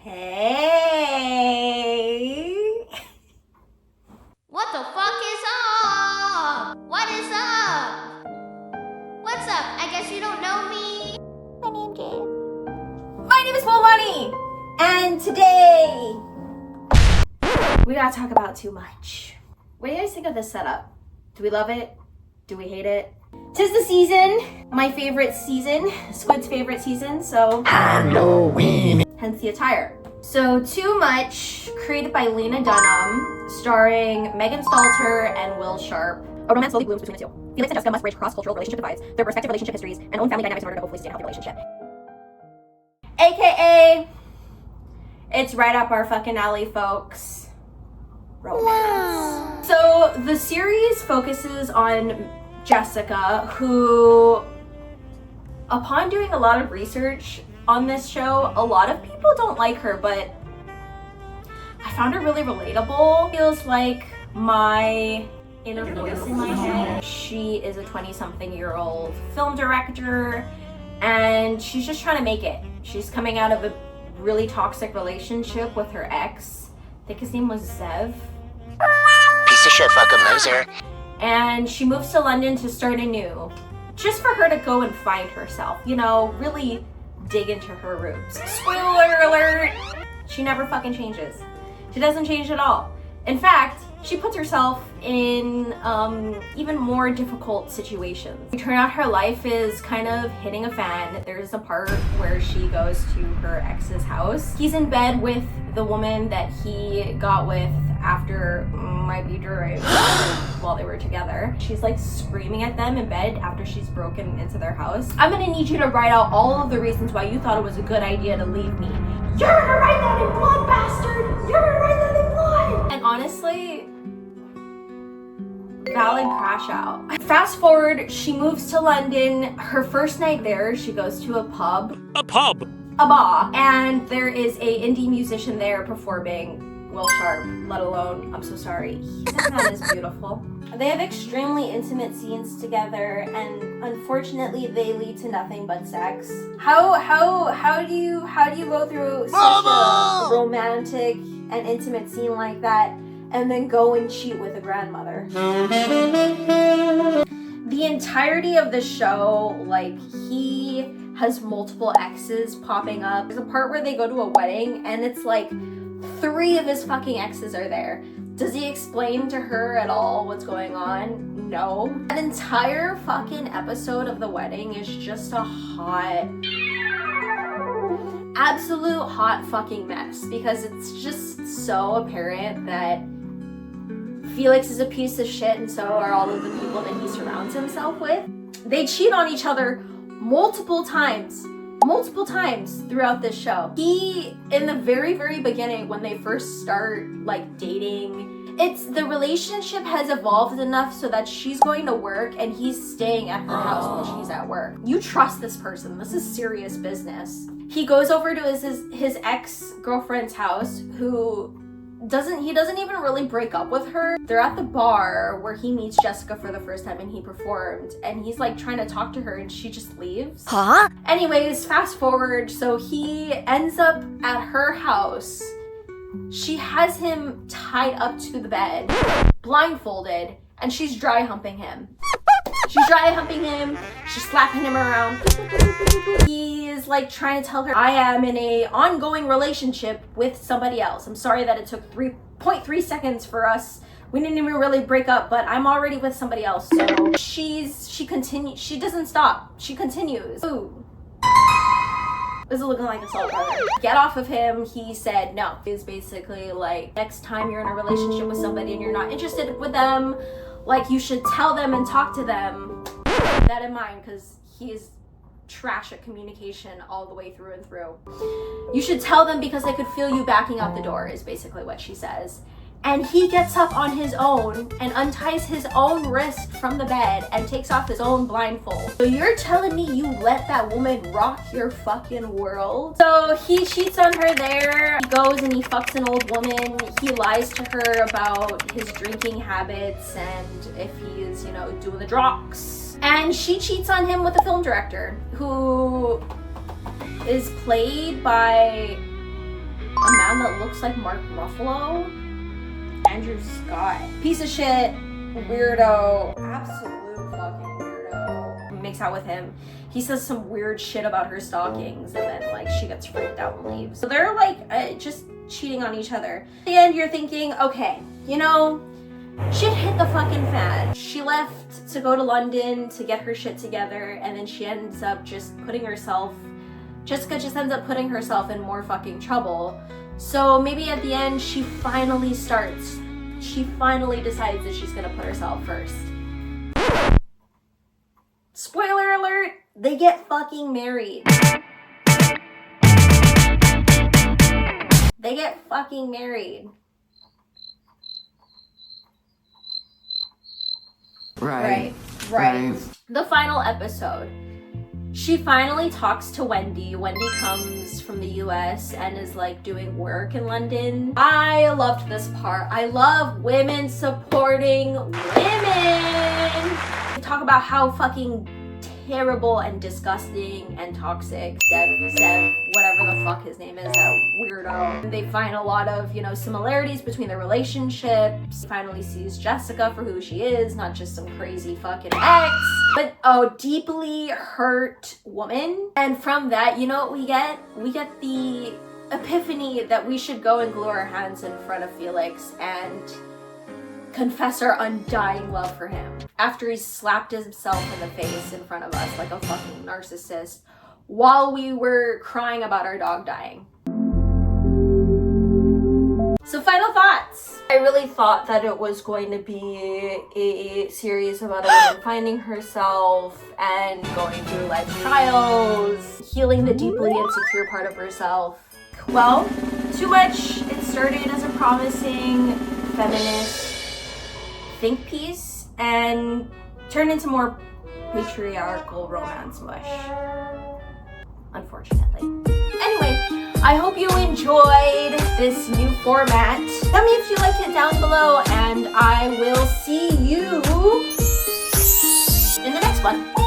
Hey! What the fuck is up? What is up? What's up? I guess you don't know me. My name's Jade. My name is Bonnie, and today we gotta talk about too much. What do you guys think of this setup? Do we love it? Do we hate it? 'Tis the season, my favorite season, Squid's favorite season, so Halloween. Hence the attire. So Too Much, created by Lena Dunham, starring Megan Stalter and Will Sharp. A romance slowly blooms between the two. Felix and Jessica must bridge cross-cultural relationship divides, their respective relationship histories, and own family dynamics in order to hopefully stay in a healthy relationship. AKA, it's right up our fucking alley, folks. Romance. So the series focuses on Jessica, who, upon doing a lot of research on this show, a lot of people don't like her, but I found her really relatable. Feels like my inner voice in my head. She is a 20-something-year-old film director, and she's just trying to make it. She's coming out of a really toxic relationship with her ex. I think his name was Zev. Piece of shit fucking loser. And she moves to London to start anew, just for her to go and find herself, you know, really dig into her roots. Spoiler alert! She never fucking changes. She doesn't change at all. In fact, she puts herself in even more difficult situations. It turned out her life is kind of hitting a fan. There's a part where she goes to her ex's house. He's in bed with the woman that he got with after, might be during, while they were together. She's like screaming at them in bed after she's broken into their house. I'm gonna need you to write out all of the reasons why you thought it was a good idea to leave me. You're gonna write that in blood, bastard! You're gonna write that in blood! And honestly, valid crash out. Fast forward, she moves to London. Her first night there, she goes to a pub. A pub! A bar. And there is a indie musician there performing. Will Sharp, let alone, I'm so sorry. This man is beautiful. They have extremely intimate scenes together, and unfortunately, they lead to nothing but sex. How do you go through such a romantic and intimate scene like that, and then go and cheat with a grandmother? The entirety of the show, like, he has multiple exes popping up. There's a part where they go to a wedding, and it's like 3 of his fucking exes are there. Does he explain to her at all what's going on? No. An entire fucking episode of the wedding is just a absolute hot fucking mess, because it's just so apparent that Felix is a piece of shit, and so are all of the people that he surrounds himself with. They cheat on each other multiple times throughout this show. He, in the very, very beginning, when they first start, like, dating, the relationship has evolved enough so that she's going to work and he's staying at her house while she's at work. You trust this person. This is serious business. He goes over to his ex-girlfriend's house, who doesn't even really break up with her. They're at the bar where he meets Jessica for the first time and he performed, and he's like trying to talk to her and she just leaves. Huh? Anyways, fast forward, so he ends up at her house. She has him tied up to the bed, blindfolded, and she's dry humping him. She's slapping him around. He is like trying to tell her, I am in a ongoing relationship with somebody else. I'm sorry that it took 3.3 seconds for us. We didn't even really break up, but I'm already with somebody else. So she continues. She doesn't stop. She continues. Ooh. This is looking like a salt brother. Get off of him. He said no. He's basically like, next time you're in a relationship with somebody and you're not interested with them, like, you should tell them and talk to them. Keep that in mind, because he is trash at communication all the way through and through. You should tell them because they could feel you backing out the door, is basically what she says. And he gets up on his own and unties his own wrist from the bed and takes off his own blindfold. So you're telling me you let that woman rock your fucking world? So he cheats on her there. He goes and he fucks an old woman. He lies to her about his drinking habits and if he is, you know, doing the drugs. And she cheats on him with a film director who is played by man that looks like Mark Ruffalo. Andrew Scott. Piece of shit, weirdo, absolute fucking weirdo. Makes out with him. He says some weird shit about her stockings, and then like she gets freaked out and leaves. So they're like just cheating on each other. At the end, you're thinking, okay, you know, shit hit the fucking fan. She left to go to London to get her shit together, and then she ends up just putting herself, Jessica just ends up putting herself in more fucking trouble. So maybe at the end, she finally decides that she's gonna put herself first. Spoiler alert, they get fucking married. They get fucking married. Right. The final episode. She finally talks to Wendy. Wendy comes from the US and is like doing work in London. I loved this part. I love women supporting women. We talk about how fucking terrible and disgusting and toxic Zev, whatever the fuck his name is, that weirdo. They find a lot of, you know, similarities between their relationships. He finally sees Jessica for who she is, not just some crazy fucking ex, but a deeply hurt woman. And from that, you know what we get? We get the epiphany that we should go and glue our hands in front of Felix and confess our undying love for him after he slapped himself in the face in front of us like a fucking narcissist while we were crying about our dog dying. So final thoughts. I really thought that it was going to be a series about a woman finding herself and going through life trials, healing the deeply insecure part of herself. Well, too much. It started as a promising feminist think piece and turned into more patriarchal romance mush, unfortunately. Anyway, I hope you enjoyed this new format. Tell me if you like it down below, and I will see you in the next one.